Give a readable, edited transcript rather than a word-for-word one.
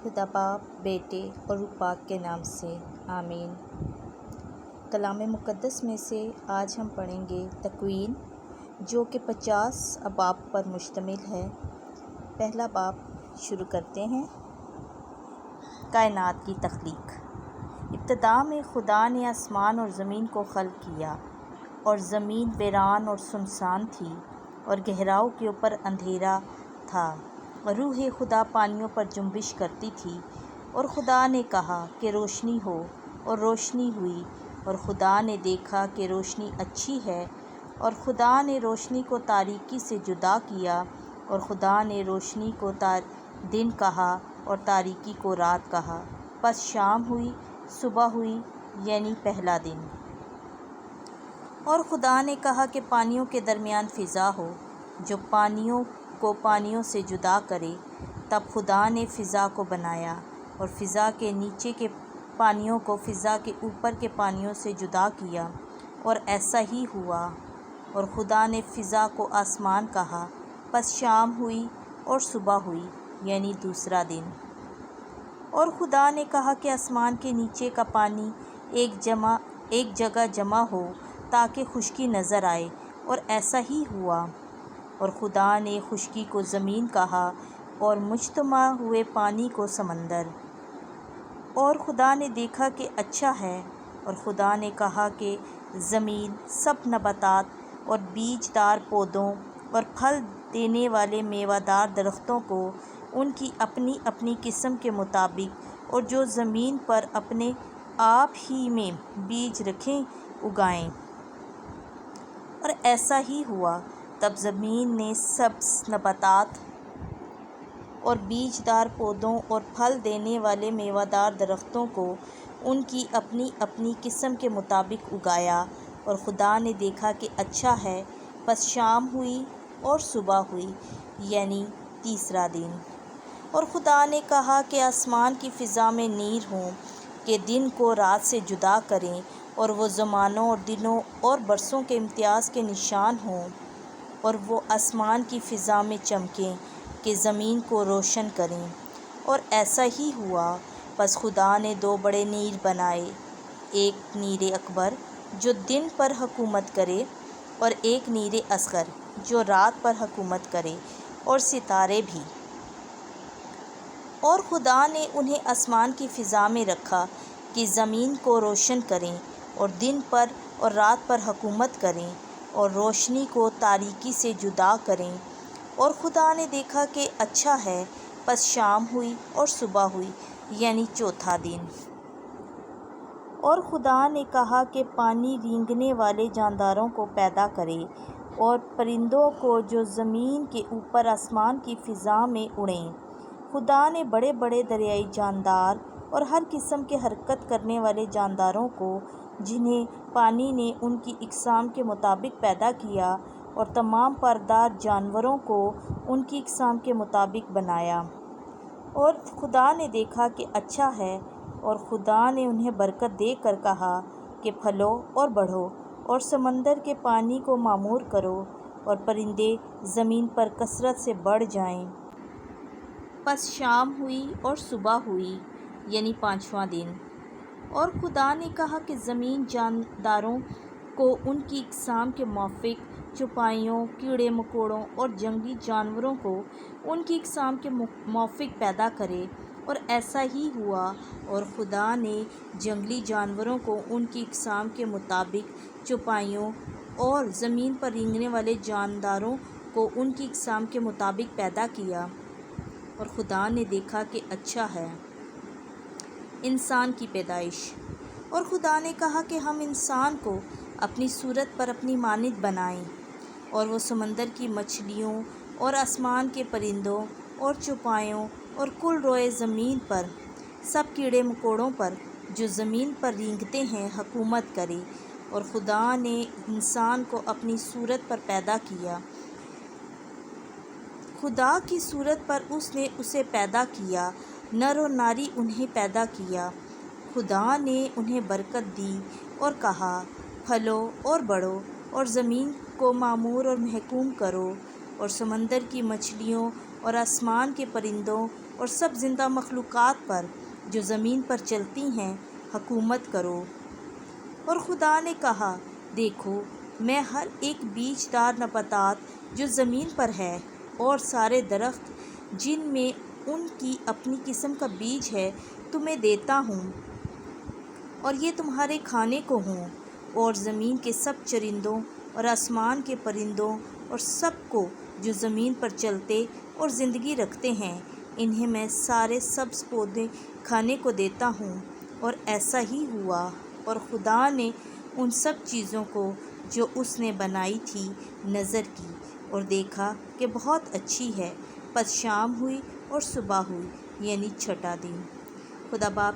خدا باپ، بیٹے اور روح پاک کے نام سے آمین۔ کلام مقدس میں سے آج ہم پڑھیں گے تکوین، جو کہ 50 ابواب پر مشتمل ہے۔ پہلا باب شروع کرتے ہیں۔ کائنات کی تخلیق۔ ابتدا میں خدا نے آسمان اور زمین کو خلق کیا، اور زمین ویران اور سنسان تھی، اور گہراؤں کے اوپر اندھیرا تھا، اور روح خدا پانیوں پر جنبش کرتی تھی۔ اور خدا نے کہا کہ روشنی ہو، اور روشنی ہوئی۔ اور خدا نے دیکھا کہ روشنی اچھی ہے، اور خدا نے روشنی کو تاریکی سے جدا کیا، اور خدا نے روشنی کو دن کہا، اور تاریکی کو رات کہا۔ پس شام ہوئی، صبح ہوئی، یعنی پہلا دن۔ اور خدا نے کہا کہ پانیوں کے درمیان فضا ہو، جو پانیوں کو پانیوں سے جدا کرے۔ تب خدا نے فضا کو بنایا، اور فضا کے نیچے کے پانیوں کو فضا کے اوپر کے پانیوں سے جدا کیا، اور ایسا ہی ہوا۔ اور خدا نے فضا کو آسمان کہا۔ پس شام ہوئی اور صبح ہوئی، یعنی دوسرا دن۔ اور خدا نے کہا کہ آسمان کے نیچے کا پانی ایک جگہ جمع ہو، تاکہ خشکی نظر آئے، اور ایسا ہی ہوا۔ اور خدا نے خشکی کو زمین کہا، اور مجتمع ہوئے پانی کو سمندر۔ اور خدا نے دیکھا کہ اچھا ہے۔ اور خدا نے کہا کہ زمین سب نباتات اور بیج دار پودوں اور پھل دینے والے میوہ دار درختوں کو ان کی اپنی اپنی قسم کے مطابق، اور جو زمین پر اپنے آپ ہی میں بیج رکھیں، اگائیں۔ اور ایسا ہی ہوا۔ تب زمین نے سبز نباتات اور بیج دار پودوں اور پھل دینے والے میوہ دار درختوں کو ان کی اپنی اپنی قسم کے مطابق اگایا، اور خدا نے دیکھا کہ اچھا ہے۔ پس شام ہوئی اور صبح ہوئی، یعنی تیسرا دن۔ اور خدا نے کہا کہ آسمان کی فضا میں نیر ہوں، کہ دن کو رات سے جدا کریں، اور وہ زمانوں اور دنوں اور برسوں کے امتیاز کے نشان ہوں، اور وہ آسمان کی فضا میں چمکیں، کہ زمین کو روشن کریں۔ اور ایسا ہی ہوا۔ پس خدا نے 2 بڑے نیر بنائے، ایک نیر اکبر جو دن پر حکومت کرے، اور ایک نیر اصغر جو رات پر حکومت کرے، اور ستارے بھی۔ اور خدا نے انہیں آسمان کی فضا میں رکھا، کہ زمین کو روشن کریں، اور دن پر اور رات پر حکومت کریں، اور روشنی کو تاریکی سے جدا کریں۔ اور خدا نے دیکھا کہ اچھا ہے۔ پس شام ہوئی اور صبح ہوئی، یعنی چوتھا دن۔ اور خدا نے کہا کہ پانی رینگنے والے جانداروں کو پیدا کرے، اور پرندوں کو جو زمین کے اوپر آسمان کی فضا میں اڑیں۔ خدا نے بڑے بڑے دریائی جاندار اور ہر قسم کے حرکت کرنے والے جانداروں کو، جنہیں پانی نے ان کی اقسام کے مطابق پیدا کیا، اور تمام پردار جانوروں کو ان کی اقسام کے مطابق بنایا۔ اور خدا نے دیکھا کہ اچھا ہے۔ اور خدا نے انہیں برکت دے کر کہا کہ پھلو اور بڑھو، اور سمندر کے پانی کو معمور کرو، اور پرندے زمین پر کثرت سے بڑھ جائیں۔ پس شام ہوئی اور صبح ہوئی، یعنی پانچواں دن۔ اور خدا نے کہا کہ زمین جانداروں کو ان کی اقسام کے موافق، چوپایوں، کیڑے مکوڑوں اور جنگلی جانوروں کو ان کی اقسام کے موافق پیدا کرے، اور ایسا ہی ہوا۔ اور خدا نے جنگلی جانوروں کو ان کی اقسام کے مطابق، چوپایوں اور زمین پر رینگنے والے جانداروں کو ان کی اقسام کے مطابق پیدا کیا، اور خدا نے دیکھا کہ اچھا ہے۔ انسان کی پیدائش۔ اور خدا نے کہا کہ ہم انسان کو اپنی صورت پر اپنی مانند بنائیں، اور وہ سمندر کی مچھلیوں اور آسمان کے پرندوں اور چوپایوں اور کل روئے زمین پر سب کیڑے مکوڑوں پر جو زمین پر رینگتے ہیں حکومت کرے۔ اور خدا نے انسان کو اپنی صورت پر پیدا کیا، خدا کی صورت پر اس نے اسے پیدا کیا، نر و ناری انہیں پیدا کیا۔ خدا نے انہیں برکت دی اور کہا، پھلو اور بڑھو، اور زمین کو معمور اور محکوم کرو، اور سمندر کی مچھلیوں اور آسمان کے پرندوں اور سب زندہ مخلوقات پر جو زمین پر چلتی ہیں حکومت کرو۔ اور خدا نے کہا، دیکھو، میں ہر ایک بیج دار نباتات جو زمین پر ہے اور سارے درخت جن میں ان کی اپنی قسم کا بیج ہے تمہیں دیتا ہوں، اور یہ تمہارے کھانے کو ہوں، اور زمین کے سب چرندوں اور آسمان کے پرندوں اور سب کو جو زمین پر چلتے اور زندگی رکھتے ہیں، انہیں میں سارے سبز پودے کھانے کو دیتا ہوں۔ اور ایسا ہی ہوا۔ اور خدا نے ان سب چیزوں کو جو اس نے بنائی تھی نظر کی، اور دیکھا کہ بہت اچھی ہے۔ پس شام ہوئی اور صبح ہوئی، یعنی چھٹا دن۔ خدا باپ